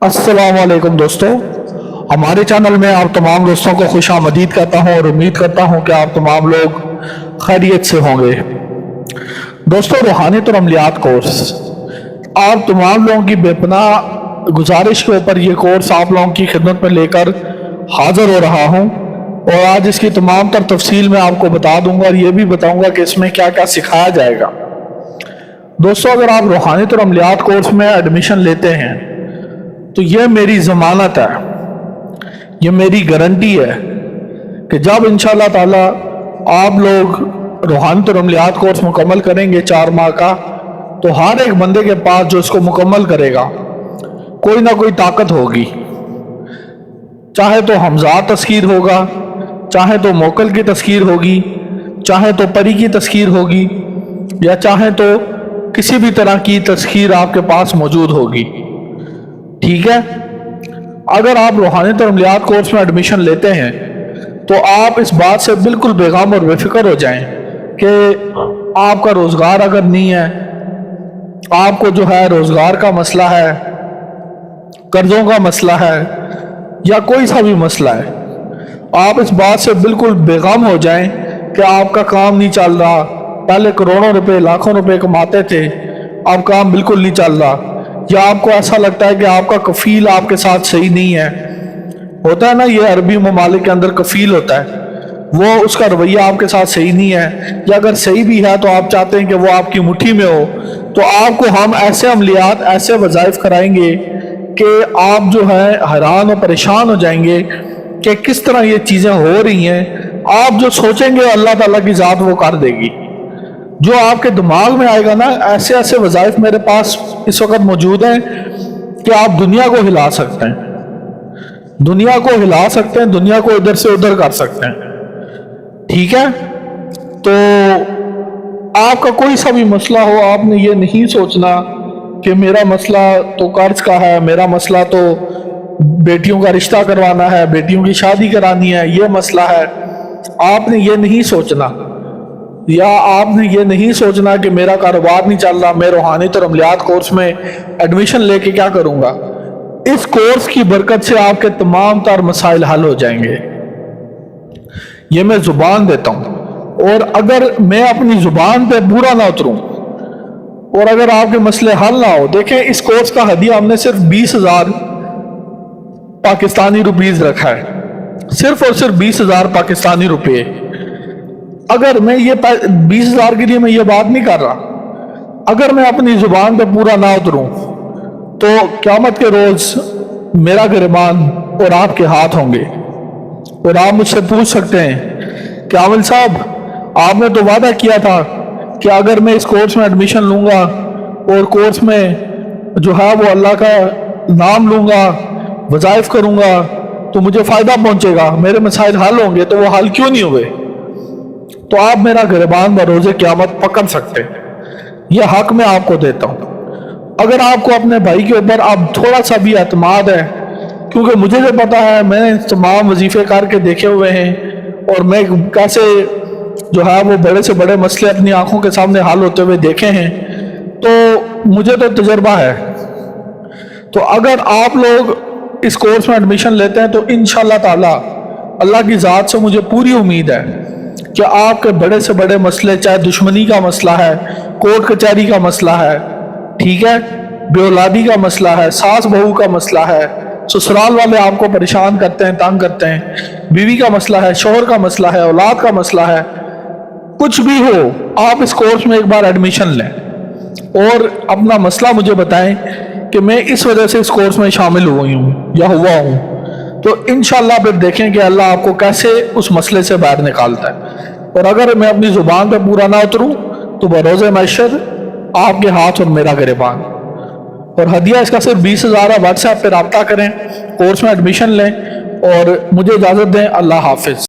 अस्सलाम वालेकुम दोस्तों, हमारे चैनल में आप तमाम दोस्तों को खुश आमदीद कहता हूँ और उम्मीद करता हूँ कि आप तमाम लोग खैरियत से होंगे। दोस्तों, रूहानियत और अमलियात कोर्स आप तमाम लोगों की बेपनाह गुजारिश के ऊपर ये कोर्स आप लोगों की खिदमत में लेकर हाजिर हो रहा हूँ और आज इसकी तमाम तर तफसील मैं आपको बता दूंगा और ये भी बताऊंगा कि इसमें क्या क्या सिखाया जाएगा। दोस्तों, अगर आप रूहानियत और अमलियात कोर्स में एडमिशन लेते हैं तो ये मेरी ज़मानत है, ये मेरी गारंटी है कि जब इंशाअल्लाह ताला आप लोग रूहानियत और अमलियात कोर्स मुकम्मल करेंगे 4 माह का, तो हर एक बंदे के पास जो इसको मुकम्मल करेगा कोई ना कोई ताकत होगी। चाहे तो हमज़ात तस्कीर होगा, चाहे तो मोकल की तस्कीर होगी, चाहे तो परी की तस्कीर होगी, या चाहे तो किसी भी तरह की तस्कीर आपके पास मौजूद होगी। ठीक है, अगर आप रूहानियत और अमलियात कोर्स में एडमिशन लेते हैं तो आप इस बात से बिल्कुल बेगम और बेफिक्र हो जाएं कि आपका रोज़गार अगर नहीं है, आपको जो है रोज़गार का मसला है, कर्ज़ों का मसला है या कोई सा भी मसला है, आप इस बात से बिल्कुल बेगम हो जाएं कि आपका काम नहीं चल रहा। पहले करोड़ों रुपए लाखों रुपए कमाते थे, अब काम बिल्कुल नहीं चल रहा, या आपको ऐसा लगता है कि आपका कफील आपके साथ सही नहीं है। होता है ना, ये अरबी ममालिक के अंदर कफील होता है, वो उसका रवैया आपके साथ सही नहीं है, या अगर सही भी है तो आप चाहते हैं कि वो आपकी मुट्ठी में हो, तो आपको हम ऐसे अमलियात ऐसे वज़ाइफ कराएंगे कि आप जो है हैरान और परेशान हो जाएंगे कि किस तरह ये चीज़ें हो रही हैं। आप जो सोचेंगे अल्लाह ताला की ज़ात वो कर देगी। जो आपके दिमाग में आएगा ना, ऐसे ऐसे वज़ाइफ मेरे पास इस वक्त मौजूद हैं कि आप दुनिया को हिला सकते हैं, दुनिया को हिला सकते हैं, दुनिया को इधर से उधर कर सकते हैं। ठीक है, तो आपका कोई सा भी मसला हो, आपने ये नहीं सोचना कि मेरा मसला तो कर्ज का है, मेरा मसला तो बेटियों का रिश्ता करवाना है, बेटियों की शादी करानी है, ये मसला है। आपने ये नहीं सोचना, या आपने ये नहीं सोचना कि मेरा कारोबार नहीं चल रहा, मैं रूहानियत और अमलियात कोर्स में एडमिशन लेके क्या करूँगा। इस कोर्स की बरकत से आपके तमाम तर मसाइल हल हो जाएंगे, ये मैं ज़ुबान देता हूँ। और अगर मैं अपनी ज़ुबान पे पूरा ना उतरूँ और अगर आपके मसले हल ना हो, देखें इस कोर्स का हदिया हमने सिर्फ 20,000 पाकिस्तानी रुपीज़ रखा है, सिर्फ और सिर्फ 20,000 पाकिस्तानी रुपये। अगर मैं ये 20,000 के लिए मैं ये बात नहीं कर रहा, अगर मैं अपनी ज़ुबान पे पूरा ना उतरूं तो क़यामत के रोज़ मेरा गिरबान और आपके हाथ होंगे और आप मुझसे पूछ सकते हैं कि आमिल साहब, आपने तो वादा किया था कि अगर मैं इस कोर्स में एडमिशन लूँगा और कोर्स में जो है वो अल्लाह का नाम लूँगा, वज़ाइफ करूँगा, तो मुझे फ़ायदा पहुँचेगा, मेरे मसाइल हल होंगे, तो वो हल क्यों नहीं हुए। तो आप मेरा गिरबान बरोज़े क़यामत पकड़ सकते हैं, यह हक मैं आपको देता हूँ। अगर आपको अपने भाई के ऊपर अब थोड़ा सा भी एतमाद है, क्योंकि मुझे जो पता है, मैंने तमाम वजीफ़े करके देखे हुए हैं और मैं कैसे जो है वो बड़े से बड़े मसले अपनी आंखों के सामने हल होते हुए देखे हैं, तो मुझे तो तजर्बा है। तो अगर आप लोग इस कोर्स में एडमिशन लेते हैं तो इंशाअल्लाह ताला अल्लाह की ज़ात से मुझे पूरी उम्मीद है कि आपके बड़े से बड़े मसले, चाहे दुश्मनी का मसला है, कोर्ट कचहरी का मसला है, ठीक है, बेऔलादी का मसला है, सास बहू का मसला है, ससुराल वाले आपको परेशान करते हैं, तंग करते हैं, बीवी का मसला है, शौहर का मसला है, औलाद का मसला है, कुछ भी हो, आप इस कोर्स में एक बार एडमिशन लें और अपना मसला मुझे बताएं कि मैं इस वजह से इस कोर्स में शामिल हुई हूँ या हुआ हूँ, तो इंशाअल्लाह फिर देखें कि अल्लाह आपको कैसे उस मसले से बाहर निकालता है। और अगर मैं अपनी ज़ुबान पे पूरा ना उतरूँ तो बरोज़े महशर आपके हाथ और मेरा गिरबान। और हदिया इसका सिर्फ 20,000 है। व्हाट्सएप पर रब्ता करें, कोर्स में एडमिशन लें और मुझे इजाज़त दें। अल्लाह हाफिज़।